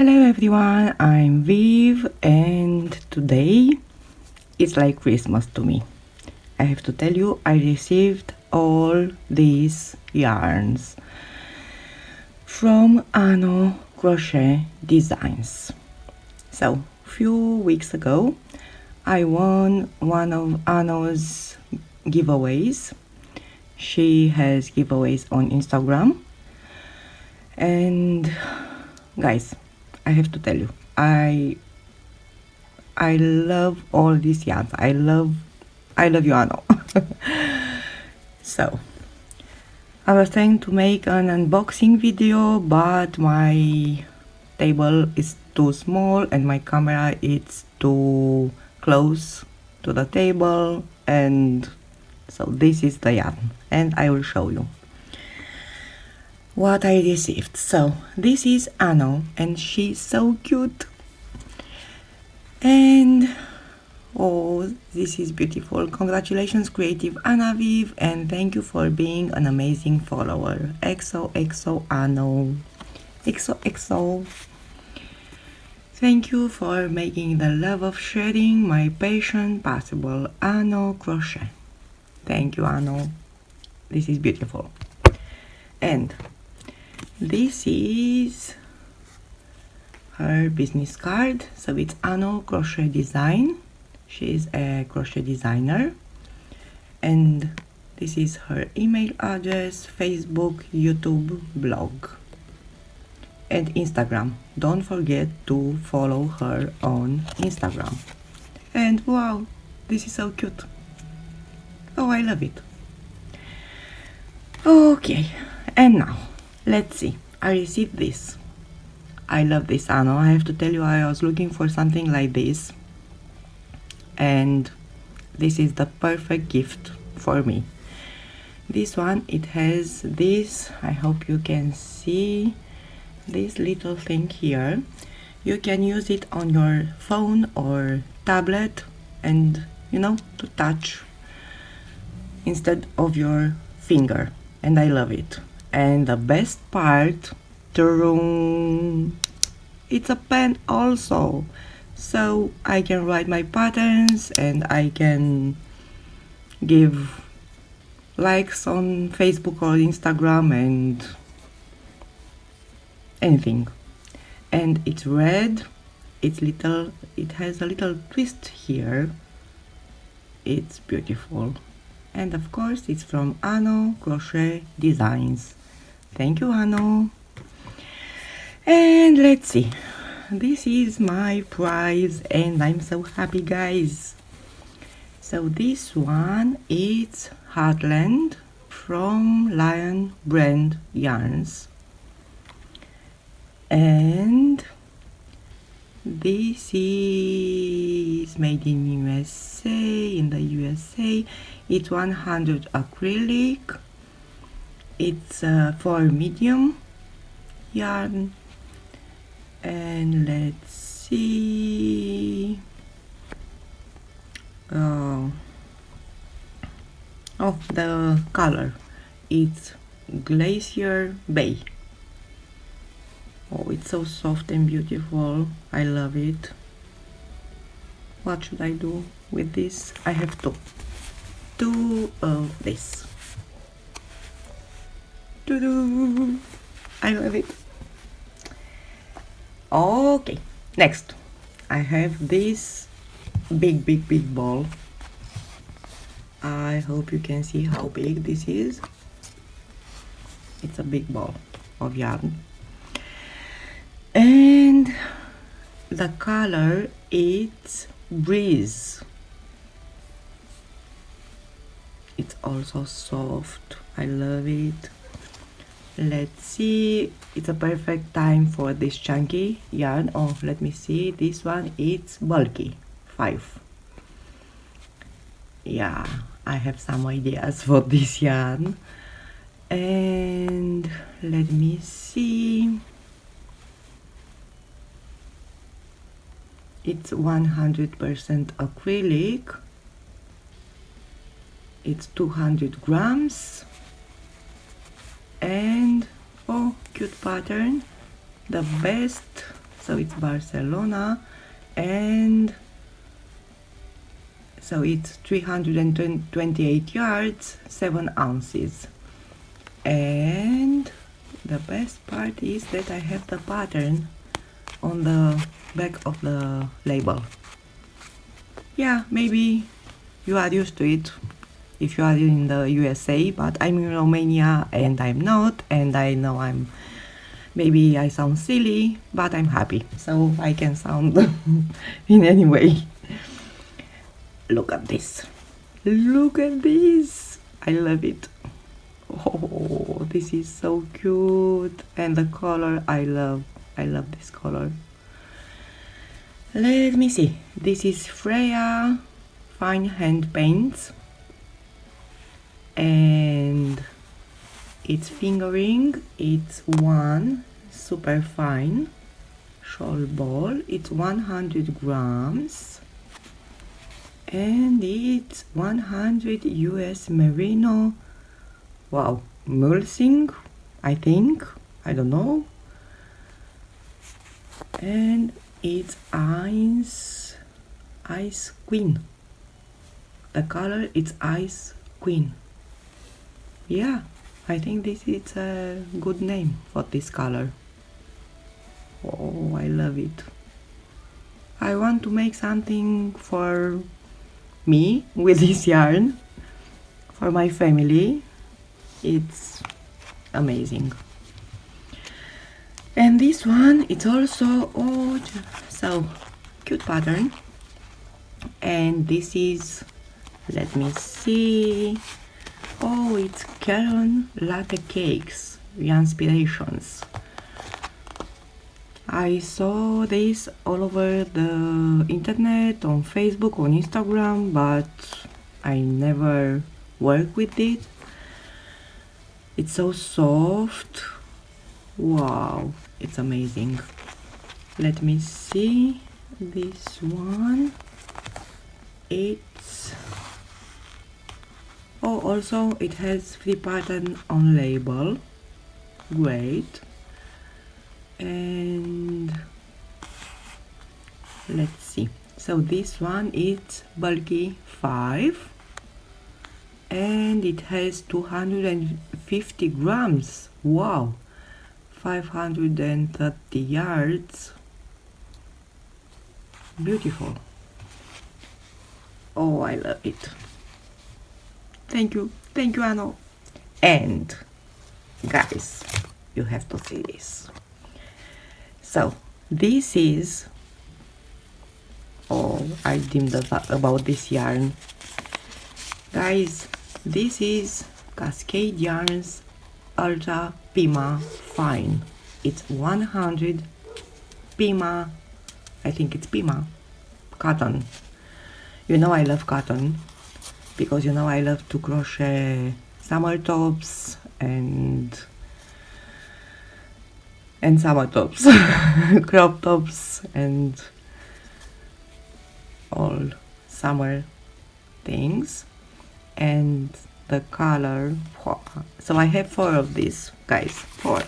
Hello everyone, I'm Viv and today it's like Christmas to me. I have to tell you, I received all these yarns from Annoo Crochet Designs. So, few weeks ago I won one of Annoo's giveaways. She has giveaways on Instagram, and guys, I have to tell you, I love all these yarns. I love you, Annoo. So I was trying to make an unboxing video, but my table is too small and my camera is too close to the table, and so this is the yarn and I will show you what I received. So this is Annoo and she's so cute, and oh, this is beautiful. Congratulations Creativ Anaviv, and thank you for being an amazing follower. XOXO Annoo, XOXO. Thank you for making the love of sharing my passion possible. Annoo Crochet. Thank you, Annoo. This is beautiful. And this is her business card. So it's Annoo Crochet Design. She is a crochet designer, and this is her email address, Facebook, YouTube, blog, and Instagram. Don't forget to follow her on Instagram. And wow, this is so cute. Oh, I love it. Okay, and now let's see. I received this. I love this, Annoo. I have to tell you, I was looking for something like this, and this is the perfect gift for me. This one, it has this, I hope you can see this little thing here. You can use it on your phone or tablet, and you know, to touch instead of your finger, and I love it. And the best part, it's a pen also, so I can write my patterns and I can give likes on Facebook or Instagram and anything. And it's red, it has a little twist here. It's beautiful. And of course it's from Annoo Crochet Designs. Thank you, Annoo. And let's see, this is my prize and I'm so happy, guys. So this one is Heartland from Lion Brand Yarns, and this is made in USA, in the USA. It's 100 acrylic. It's for medium yarn. And let's see. Oh, the color. It's Glacier Bay. Oh, it's so soft and beautiful. I love it. What should I do with this? I have two of this. Doo-doo. I love it. Okay, next I have this big ball. I hope you can see how big this is. It's a big ball of yarn, and the color is Breeze. It's also soft. I love it. Let's see, it's a perfect time for this chunky yarn. Oh, let me see, this one, it's bulky 5. Yeah, I have some ideas for this yarn. And let me see, it's 100% acrylic. It's 200 grams. And oh, cute pattern. The best So it's Barcelona, and so it's 328 yards, 7 ounces. And the best part is that I have the pattern on the back of the label. Yeah, maybe you are used to it if you are in the USA, but I'm in Romania and I'm not, and I know maybe I sound silly, but I'm happy, so I can sound in any way. Look at this. Look at this. I love it. Oh, this is so cute. And the color, I love this color. Let me see. This is Freya Fine Hand Paints. And its fingering, it's one super fine shawl ball. It's 100 grams. And it's 100 US merino. Wow, mulesing, I think. I don't know. And it's Ice Queen. The color is Ice Queen. Yeah, I think this is a good name for this color. Oh, I love it. I want to make something for me with this yarn, for my family. It's amazing. And this one, it's also, oh, so cute pattern. And this is, let me see, oh, it's Caron Latte Cakes, Inspirations. I saw this all over the internet, on Facebook, on Instagram, but I never worked with it. It's so soft. Wow, it's amazing. Let me see this one. It's, oh, also it has free pattern on label. Great. And let's see. So this one is bulky 5 and it has 250 grams. Wow. 530 yards. Beautiful. Oh, I love it. Thank you, Annoo. And guys, you have to see this. So this is, oh, I dreamed about this yarn. Guys, this is Cascade Yarns Ultra Pima Fine. It's 100 Pima, I think it's Pima cotton. You know I love cotton because you know I love to crochet summer tops and summer tops, crop tops and all summer things. And the color, so I have 4 of these, guys. 4.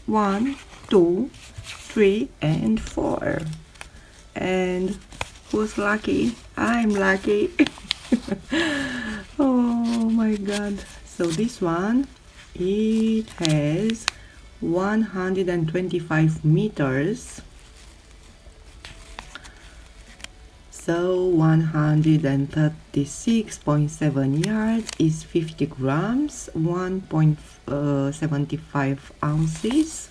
1, 2, 3 and 4. And who's lucky? I'm lucky. Oh my god. So this one, it has 125 meters. So 136.7 yards is 50 grams, 1.75 ounces.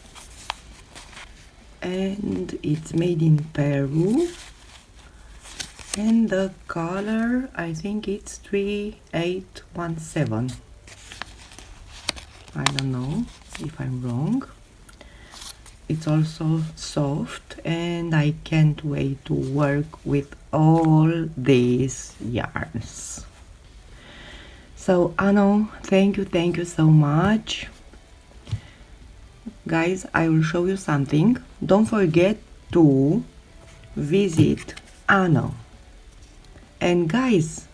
And it's made in Peru. And the color, I think it's 3817. I don't know if I'm wrong. It's also soft and I can't wait to work with all these yarns. So Annoo, thank you so much. Guys, I will show you something. Don't forget to visit Annoo. And guys,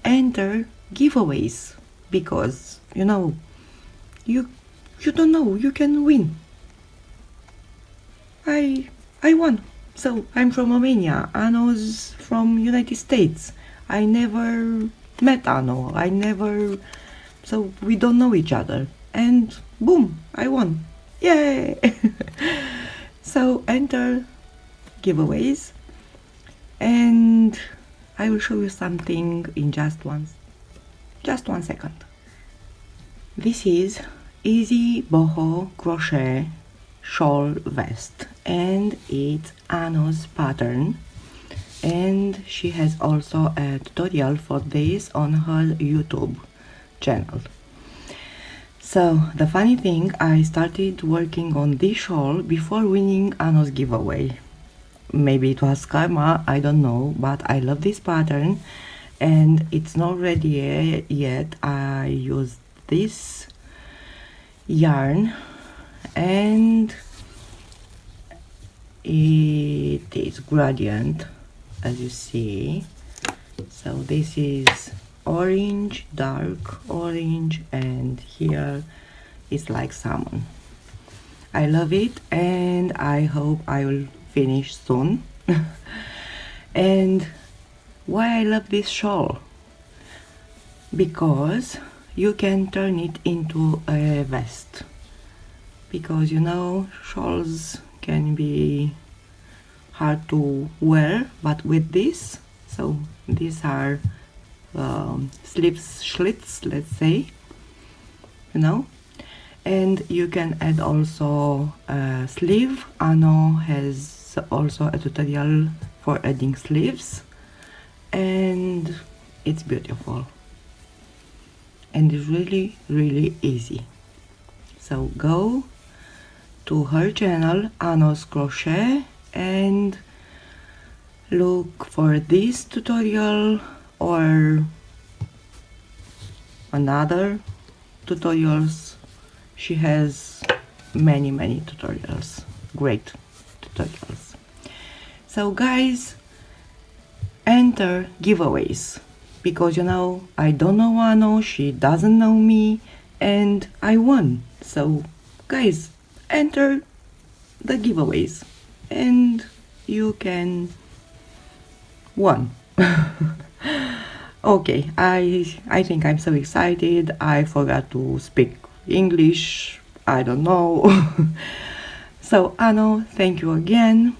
enter giveaways because you know you don't know, you can win. I won. So I'm from Romania. Annoo's from United States. I never met Annoo. So we don't know each other. And boom, I won. Yay! So enter giveaways, and I will show you something in just one second. This is Easy Boho Crochet Shawl Vest, and it's Annoo's pattern, and she has also a tutorial for this on her YouTube channel. So the funny thing, I started working on this shawl before winning Annoo's giveaway. Maybe it was karma, I don't know, but I love this pattern and it's not ready yet. I used this yarn and it is gradient, as you see. So this is orange, dark orange, and here is like salmon. I love it and I hope I will finish soon. And why I love this shawl? Because you can turn it into a vest, because you know shawls can be hard to wear, but with this, so these are slits, let's say, you know, and you can add also a sleeve. Annoo has also a tutorial for adding sleeves, and it's beautiful and it's really, really easy. So go to her channel, Annoo Crochet, and look for this tutorial or another tutorials. She has many tutorials, great tutorials. So guys, enter giveaways, because you know I don't know Annoo, she doesn't know me, and I won. So guys, enter the giveaways and you can win. Okay, I think I'm so excited I forgot to speak English, I don't know. So Annoo, thank you again.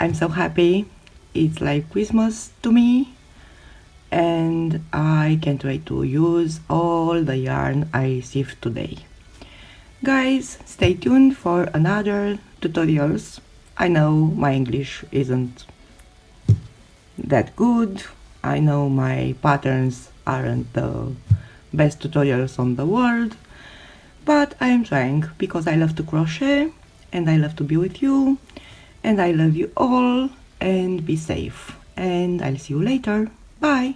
I'm so happy. It's like Christmas to me, and I can't wait to use all the yarn I received today. Guys, stay tuned for another tutorials. I know my English isn't that good. I know my patterns aren't the best tutorials on the world, but I am trying because I love to crochet and I love to be with you, and I love you all, and be safe, and I'll see you later. Bye.